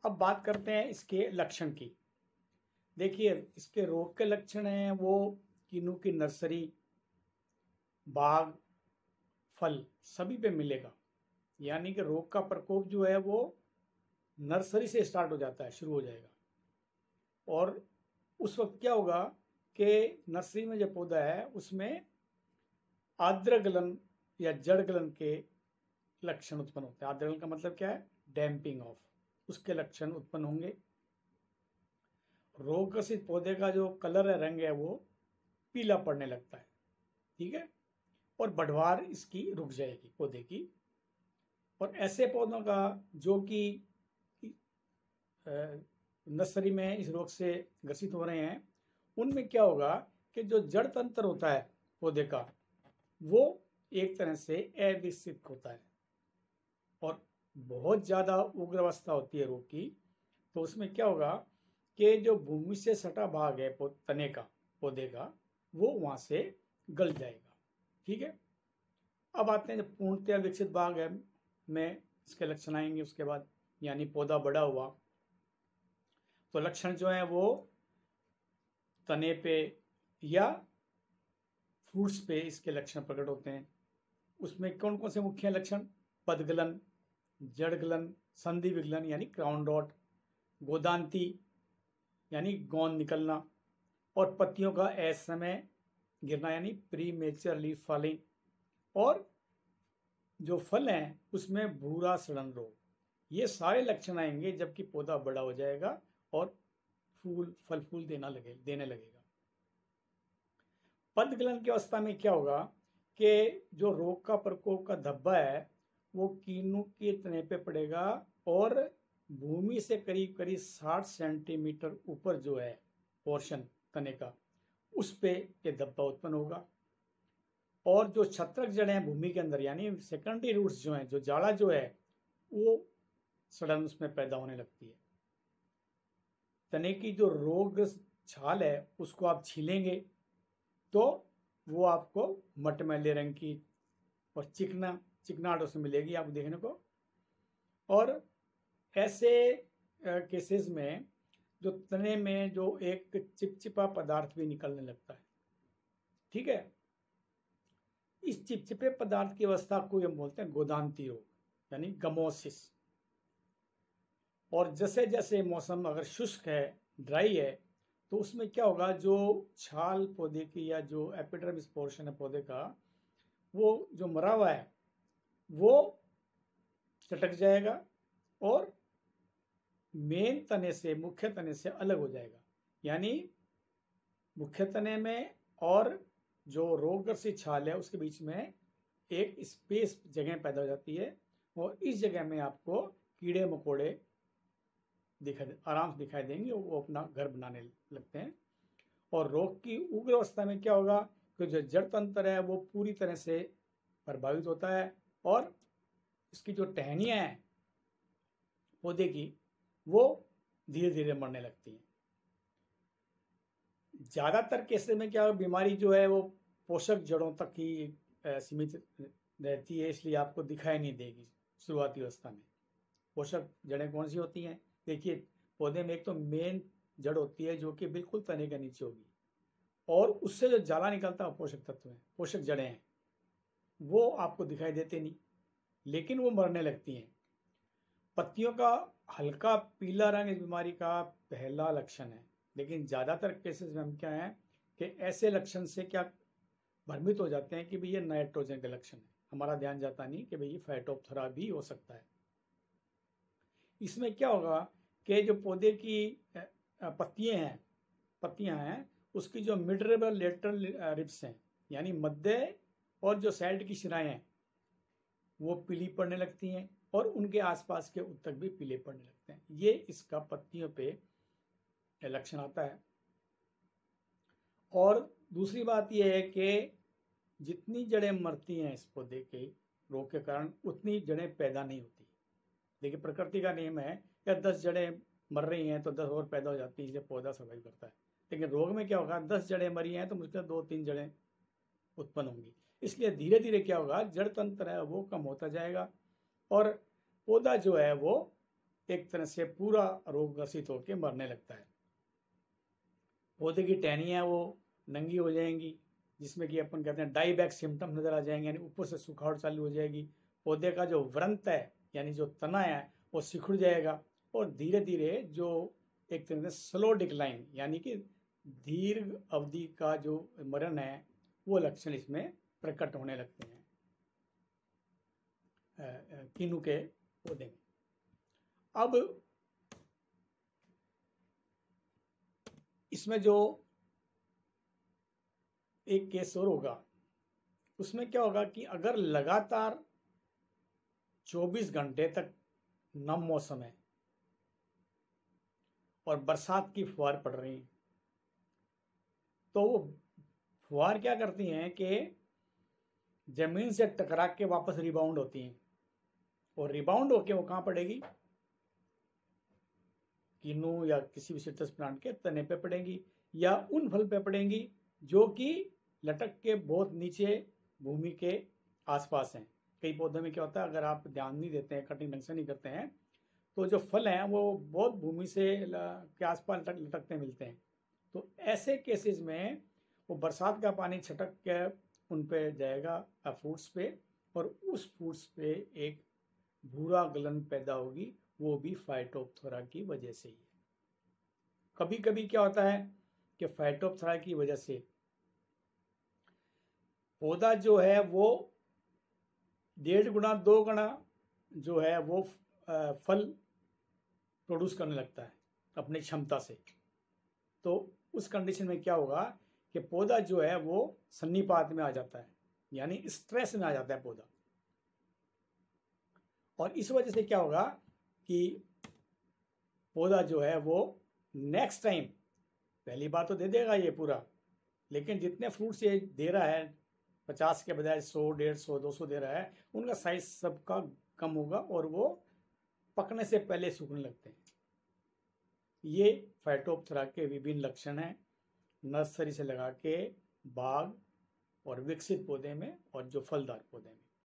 अब बात करते हैं इसके लक्षण की। देखिए, इसके रोग के लक्षण हैं वो कीनू की नर्सरी, बाग, फल सभी पे मिलेगा। यानी कि रोग का प्रकोप जो है वो नर्सरी से स्टार्ट हो जाता है, शुरू हो जाएगा। और उस वक्त क्या होगा कि नर्सरी में जो पौधा है उसमें आर्द्र गलन या जड़ गलन के लक्षण उत्पन्न होते हैं। आर्द्र गलन का मतलब क्या है? डैम्पिंग ऑफ, उसके लक्षण उत्पन्न होंगे। रोग ग्रसित पौधे का जो कलर है, रंग है, वो पीला पड़ने लगता है। ठीक है, और बढ़वार इसकी रुक जाएगी पौधे की। और ऐसे पौधों का जो कि नर्सरी में इस रोग से ग्रसित हो रहे हैं, उनमें क्या होगा कि जो जड़ तंत्र होता है पौधे का, वो एक तरह से अविकसित होता है। और बहुत ज़्यादा उग्र अवस्था होती है रोग की, तो उसमें क्या होगा कि जो भूमि से सटा भाग है तने का, पौधे का, वो वहाँ से गल जाएगा। ठीक है, अब आते हैं जब पूर्णतया विकसित भाग है में इसके लक्षण आएंगे उसके बाद। यानी पौधा बड़ा हुआ तो लक्षण जो है वो तने पे या फ्रूट्स पे इसके लक्षण प्रकट होते हैं। उसमें कौन कौन से मुख्य लक्षण? पदगलन, जड़गलन, संधि विगलन यानी क्राउन रॉट, गोदांती यानी गोंद निकलना, और पत्तियों का असमय गिरना यानी प्री मेचर लीफ फॉलिंग, और जो फल हैं उसमें भूरा सड़न रोग। ये सारे लक्षण आएंगे जबकि पौधा बड़ा हो जाएगा और फल फूल देने लगेगा। पदगलन की अवस्था में क्या होगा कि जो रोग का प्रकोप का धब्बा है वो कीनू के तने पे पड़ेगा और भूमि से करीब करीब 60 सेंटीमीटर ऊपर जो है पोर्शन तने का, उस पे ये धब्बा उत्पन्न होगा। और जो छत्रक जड़ें हैं भूमि के अंदर, यानी सेकेंडरी रूट्स जो हैं, जो जाड़ा जो है, वो सड़न उसमें पैदा होने लगती है। तने की जो रोगग्रस्त छाल है उसको आप छीलेंगे तो वो आपको मटमैले रंग की और चिकनाहट उसमें मिलेगी आपको देखने को। और ऐसे केसेस में जो तने में जो एक चिपचिपा पदार्थ भी निकलने लगता है। ठीक है, इस चिपचिपे पदार्थ की अवस्था को हम बोलते हैं गोदांती रोग यानी गमोसिस। और जैसे जैसे मौसम अगर शुष्क है, ड्राई है, तो उसमें क्या होगा, जो छाल पौधे की या जो एपिडर्मिस पोर्शन है पौधे का, वो जो मरा हुआ है वो चटक जाएगा और मेन तने से, मुख्य तने से अलग हो जाएगा। यानी मुख्य तने में और जो रोगग्रसित छाल है उसके बीच में एक स्पेस जगह पैदा हो जाती है, और इस जगह में आपको कीड़े मकोड़े आराम से दिखाई देंगे, वो अपना घर बनाने लगते हैं। और रोग की उग्र अवस्था में क्या होगा कि जो जड़ तंत्र है वो पूरी तरह से प्रभावित होता है और इसकी जो टहनियाँ हैं पौधे की, वो धीरे धीरे मरने लगती हैं। ज़्यादातर केसेस में क्या बीमारी जो है वो पोषक जड़ों तक ही सीमित रहती है, इसलिए आपको दिखाई नहीं देगी शुरुआती अवस्था में। पोषक जड़ें कौन सी होती हैं? देखिए, पौधे में एक तो मेन जड़ होती है जो कि बिल्कुल तने के नीचे होगी, और उससे जो जाला निकलता है पोषक तत्व हैं, पोषक जड़ें हैं, वो आपको दिखाई देते नहीं, लेकिन वो मरने लगती हैं। पत्तियों का हल्का पीला रंग इस बीमारी का पहला लक्षण है, लेकिन ज़्यादातर केसेस में हम क्या है कि ऐसे लक्षण से क्या भ्रमित हो जाते हैं कि भाई ये नाइट्रोजन के लक्षण है। हमारा ध्यान जाता नहीं कि भाई ये फाइटोप्थोरा भी हो सकता है। इसमें क्या होगा कि जो पौधे की पत्तियां हैं उसकी जो मिडरेबल लेटरल रिब्स हैं, यानी मध्य और जो साइड की शिराएं हैं, वो पीली पड़ने लगती हैं और उनके आसपास के उत्तक भी पीले पड़ने लगते हैं। ये इसका पत्तियों पे लक्षण आता है। और दूसरी बात यह है कि जितनी जड़ें मरती हैं इस पौधे के रोग के कारण, उतनी जड़ें पैदा नहीं होती। देखिए, प्रकृति का नियम है कि 10 जड़ें मर रही हैं तो 10 और पैदा हो जाती है, इसलिए पौधा सर्वाइव करता है। लेकिन रोग में क्या होगा, 10 जड़ें मरी हैं तो मुश्किल 2-3 जड़ें उत्पन्न होंगी। इसलिए धीरे धीरे क्या होगा, जड़ तंत्र है वो कम होता जाएगा और पौधा जो है वो एक तरह से पूरा रोग ग्रसित होकर मरने लगता है। पौधे की टहनियाँ वो नंगी हो जाएंगी, जिसमें कि अपन कहते हैं डाईबैक सिम्टम नजर आ जाएंगे, यानी ऊपर से सुखावट चालू हो जाएगी। पौधे का जो वृंत है यानी जो तना है वो सिकुड़ जाएगा और धीरे धीरे जो एक तरह से स्लो डिक्लाइन यानी कि दीर्घ अवधि का जो मरण है वो लक्षण इसमें प्रकट होने लगते हैं किन्नू के पौधे में। अब इसमें जो एक केस और होगा, उसमें क्या होगा कि अगर लगातार 24 घंटे तक नम मौसम है और बरसात की फुहार पड़ रही है, तो वो फुहार क्या करती हैं कि जमीन से टकरा के वापस रिबाउंड होती हैं और रिबाउंड होके वो कहाँ पड़ेगी, किन्नू या किसी भी सिट्रस प्लांट के तने पे पड़ेंगी या उन फल पे पड़ेंगी जो कि लटक के बहुत नीचे भूमि के आसपास हैं। कई पौधों में क्या होता है, अगर आप ध्यान नहीं देते हैं, कटिंग ढंग से नहीं करते हैं, तो जो फल हैं वो बहुत भूमि से के आसपास लटकते मिलते हैं। तो ऐसे केसेस में वो बरसात का पानी छटक के उन पे जाएगा फ्रूट्स पे, और उस फ्रूट्स पे एक भूरा गलन पैदा होगी, वो भी फाइटोप्थोरा की वजह से ही। कभी कभी क्या होता है कि फाइटोप्थोरा की वजह से पौधा जो है वो 1.5 गुना 2 गुना जो है वो फल प्रोड्यूस करने लगता है अपनी क्षमता से। तो उस कंडीशन में क्या होगा कि पौधा जो है वो सन्निपात में आ जाता है, यानी स्ट्रेस में आ जाता है पौधा। और इस वजह से क्या होगा कि पौधा जो है वो नेक्स्ट टाइम पहली बार तो दे देगा ये पूरा, लेकिन जितने फ्रूट्स ये दे रहा है 50 के बजाय 100, 150, 200 दे रहा है, उनका साइज सबका कम होगा और वो पकने से पहले सूखने लगते हैं। ये फाइटोप्थोरा के विभिन्न लक्षण हैं नर्सरी से लगा के बाग और विकसित पौधे में और जो फलदार पौधे में।